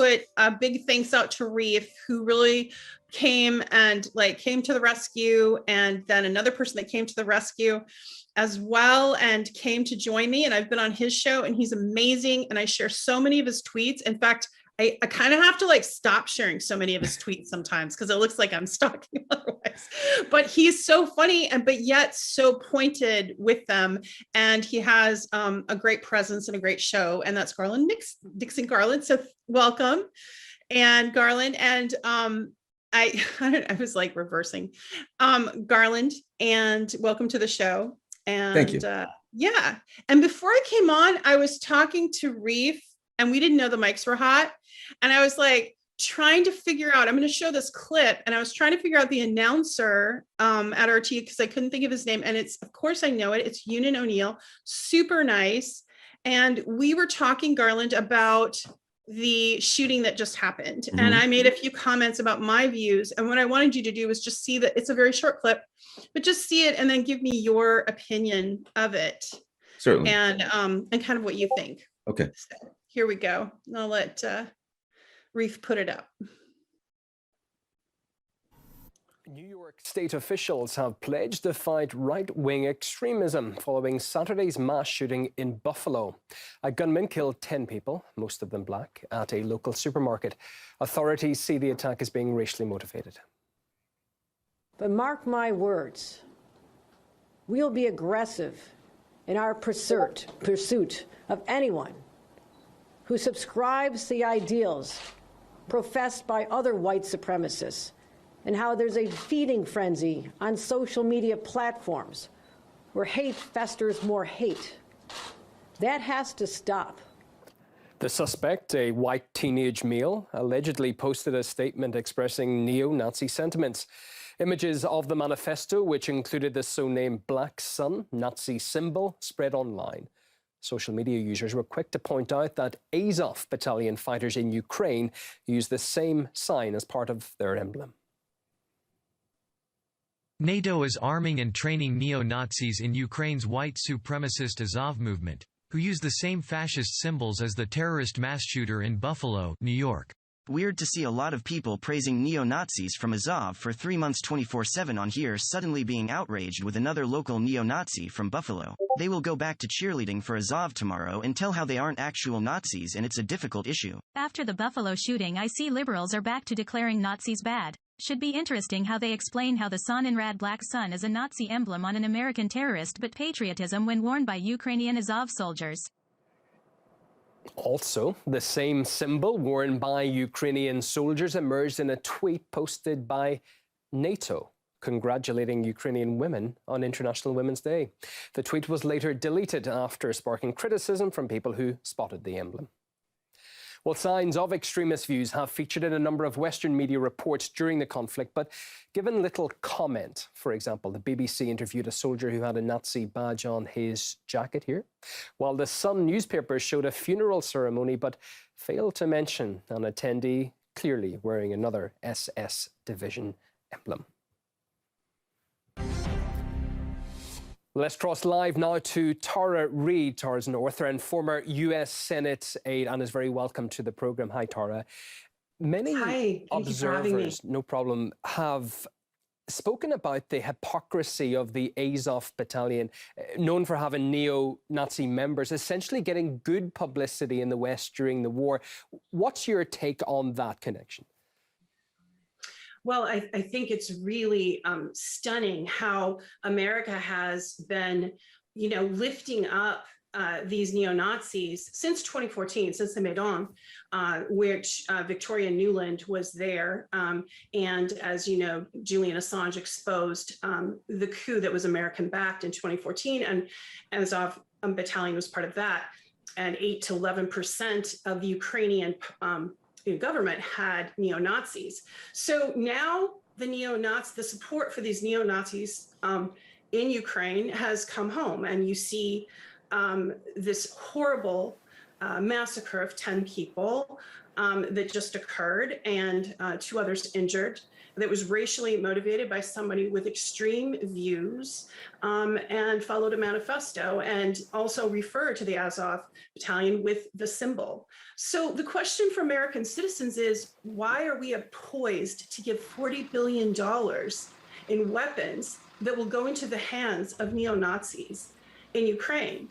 put a big thanks out to Reade, who really came to the rescue, and then another person that came to the rescue as well and came to join me. And I've been on his show, and he's amazing. And I share so many of his tweets. In fact, I kind of have to stop sharing so many of his tweets sometimes because it looks like I'm stalking otherwise. But he's so funny but yet so pointed with them. And he has a great presence and a great show. And that's Garland, Nixon Garland. So welcome. And Garland, and I was reversing Garland, and welcome to the show. And thank you. Yeah. And before I came on, I was talking to Reade, and we didn't know the mics were hot. And I was trying to figure out, I'm going to show this clip, and I was trying to figure out the announcer at RT because I couldn't think of his name. And it's, of course I know it. It's Ewan O'Neill, super nice. And we were talking, Garland, about the shooting that just happened. Mm-hmm. And I made a few comments about my views. And what I wanted you to do was just see that it's a very short clip, but just see it and then give me your opinion of it. Certainly. And kind of what you think. Okay. So here we go. I'll let Reade put it up. New York state officials have pledged to fight right-wing extremism following Saturday's mass shooting in Buffalo. A gunman killed 10 people, most of them black, at a local supermarket. Authorities see the attack as being racially motivated. But mark my words, we'll be aggressive in our pursuit of anyone who subscribes to the ideals professed by other white supremacists, and how there's a feeding frenzy on social media platforms where hate festers more hate. That has to stop. The suspect, a white teenage male, allegedly posted a statement expressing neo-Nazi sentiments. Images of the manifesto, which included the so-named Black Sun Nazi symbol, spread online. Social media users were quick to point out that Azov battalion fighters in Ukraine use the same sign as part of their emblem. NATO is arming and training neo-Nazis in Ukraine's white supremacist Azov movement, who use the same fascist symbols as the terrorist mass shooter in Buffalo, New York. Weird to see a lot of people praising neo-Nazis from Azov for 3 months 24/7 on here suddenly being outraged with another local neo-Nazi from Buffalo. They will go back to cheerleading for Azov tomorrow and tell how they aren't actual Nazis, and it's a difficult issue. After the Buffalo shooting, I see liberals are back to declaring Nazis bad. Should be interesting how they explain how the Stalingrad Black Sun is a Nazi emblem on an American terrorist but patriotism when worn by Ukrainian Azov soldiers. Also, the same symbol worn by Ukrainian soldiers emerged in a tweet posted by NATO, congratulating Ukrainian women on International Women's Day. The tweet was later deleted after sparking criticism from people who spotted the emblem. Well, signs of extremist views have featured in a number of Western media reports during the conflict, but given little comment. For example, the BBC interviewed a soldier who had a Nazi badge on his jacket here, while the Sun newspaper showed a funeral ceremony but failed to mention an attendee clearly wearing another SS division emblem. Let's cross live now to Tara Reade. Tara's an author and former US Senate aide and is very welcome to the program. Hi, Tara. Many observers, no problem, have spoken about the hypocrisy of the Azov battalion, known for having neo-Nazi members, essentially getting good publicity in the West during the war. What's your take on that connection? Well, I think it's really stunning how America has been, lifting up these neo-Nazis since 2014, since the Maidan, which Victoria Nuland was there. And as you know, Julian Assange exposed the coup that was American-backed in 2014, and Azov battalion was part of that. And 8 to 11% of the Ukrainian government had neo-Nazis. So now the support for these neo-Nazis in Ukraine has come home, and you see this horrible massacre of 10 people that just occurred, and 2 others injured. that was racially motivated by somebody with extreme views, and followed a manifesto, and also referred to the Azov battalion with the symbol. So the question for American citizens is, why are we poised to give $40 billion in weapons that will go into the hands of neo-Nazis in Ukraine?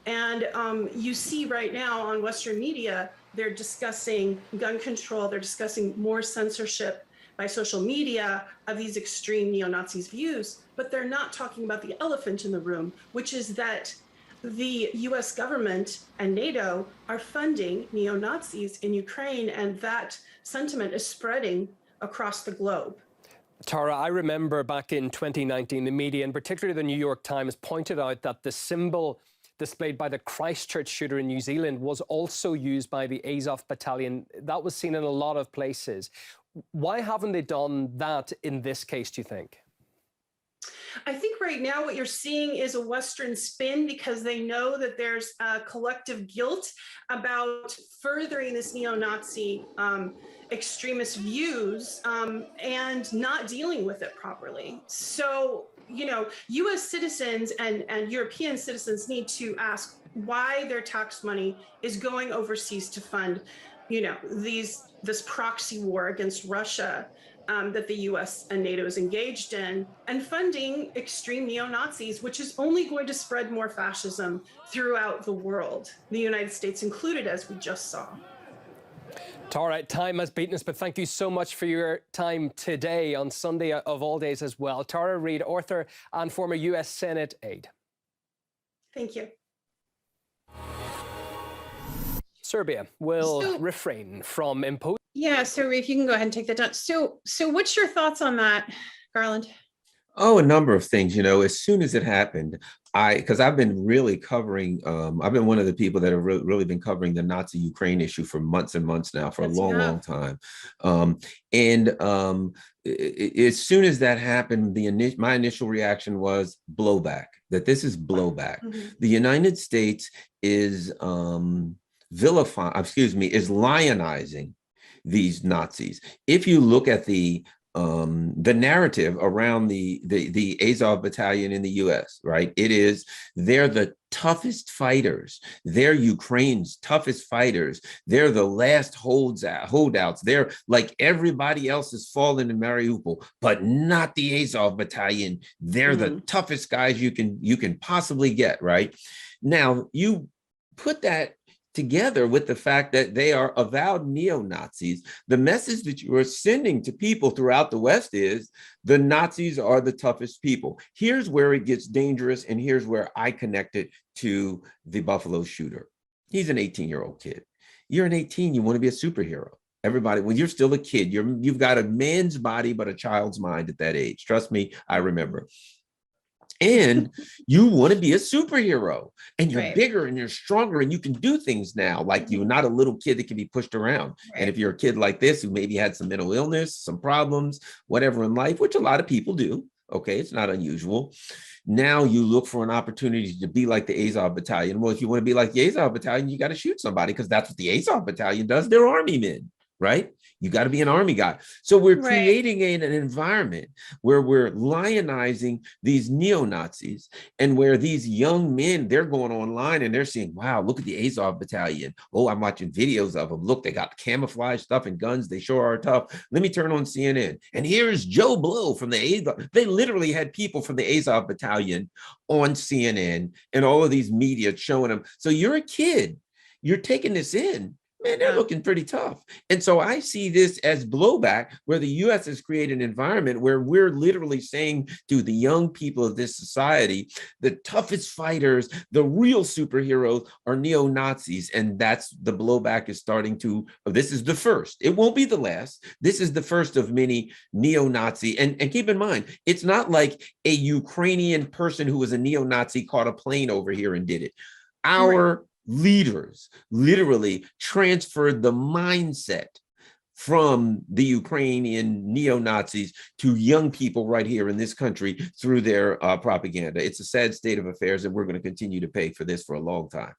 And you see right now on Western media, they're discussing gun control, they're discussing more censorship by social media of these extreme neo-Nazis' views, but they're not talking about the elephant in the room, which is that the US government and NATO are funding neo-Nazis in Ukraine, and that sentiment is spreading across the globe. Tara, I remember back in 2019, the media, and particularly the New York Times, pointed out that the symbol displayed by the Christchurch shooter in New Zealand was also used by the Azov battalion. That was seen in a lot of places. Why haven't they done that in this case, do you think? I think right now what you're seeing is a Western spin, because they know that there's a collective guilt about furthering this neo-Nazi extremist views, and not dealing with it properly. So, you know, US citizens and European citizens need to ask why their tax money is going overseas to fund, you know, this proxy war against Russia that the US and NATO is engaged in, and funding extreme neo-Nazis, which is only going to spread more fascism throughout the world, the United States included, as we just saw. Tara, time has beaten us, but thank you so much for your time today on Sunday of all days as well. Tara Reade, author and former US Senate aide. Thank you. Serbia will refrain from imposing. Yeah, so if you can go ahead and take that down. So what's your thoughts on that, Garland? Oh, a number of things. You know, as soon as it happened, because I've been really covering, I've been one of the people that have really been covering the Nazi Ukraine issue for months and months now, for a long time. As soon as that happened, my initial reaction was blowback, that this is blowback. The United States is lionizing these Nazis. If you look at the narrative around the Azov battalion in the US, right? They're the toughest fighters. They're Ukraine's toughest fighters. They're the last holdouts. They're like everybody else has fallen in Mariupol, but not the Azov battalion. They're the toughest guys you can possibly get, right? Now, you put that together with the fact that they are avowed neo-Nazis, the message that you are sending to people throughout the West is the Nazis are the toughest people. Here's where it gets dangerous, and here's where I connect it to the Buffalo shooter. He's an 18-year-old kid. You're an 18, you want to be a superhero. Everybody, when you're still a kid, you've got a man's body, but a child's mind at that age. Trust me, I remember. And you want to be a superhero, and you're bigger and you're stronger and you can do things now. Like you're not a little kid that can be pushed around. And if you're a kid like this who maybe had some mental illness, some problems, whatever in life, which a lot of people do, okay, it's not unusual. Now you look for an opportunity to be like the Azov battalion. Well, if you want to be like the Azov battalion, you got to shoot somebody, because that's what the Azov battalion does. They're army men, right? You got to be an army guy. So we're creating an environment where we're lionizing these neo-Nazis, and where these young men, they're going online and they're saying, wow, look at the Azov battalion. Oh, I'm watching videos of them. Look, they got camouflage stuff and guns. They sure are tough. Let me turn on CNN. And here's Joe Blow from the Azov. They literally had people from the Azov battalion on CNN and all of these media showing them. So you're a kid, you're taking this in. Man, they're looking pretty tough. And so I see this as blowback, where the US has created an environment where we're literally saying to the young people of this society, the toughest fighters, the real superheroes are neo-Nazis. And that's the blowback is starting to, this is the first. It won't be the last. This is the first of many neo-Nazi. And keep in mind, it's not like a Ukrainian person who was a neo-Nazi caught a plane over here and did it. Our leaders literally transferred the mindset from the Ukrainian neo-Nazis to young people right here in this country through their propaganda. It's a sad state of affairs, and we're going to continue to pay for this for a long time.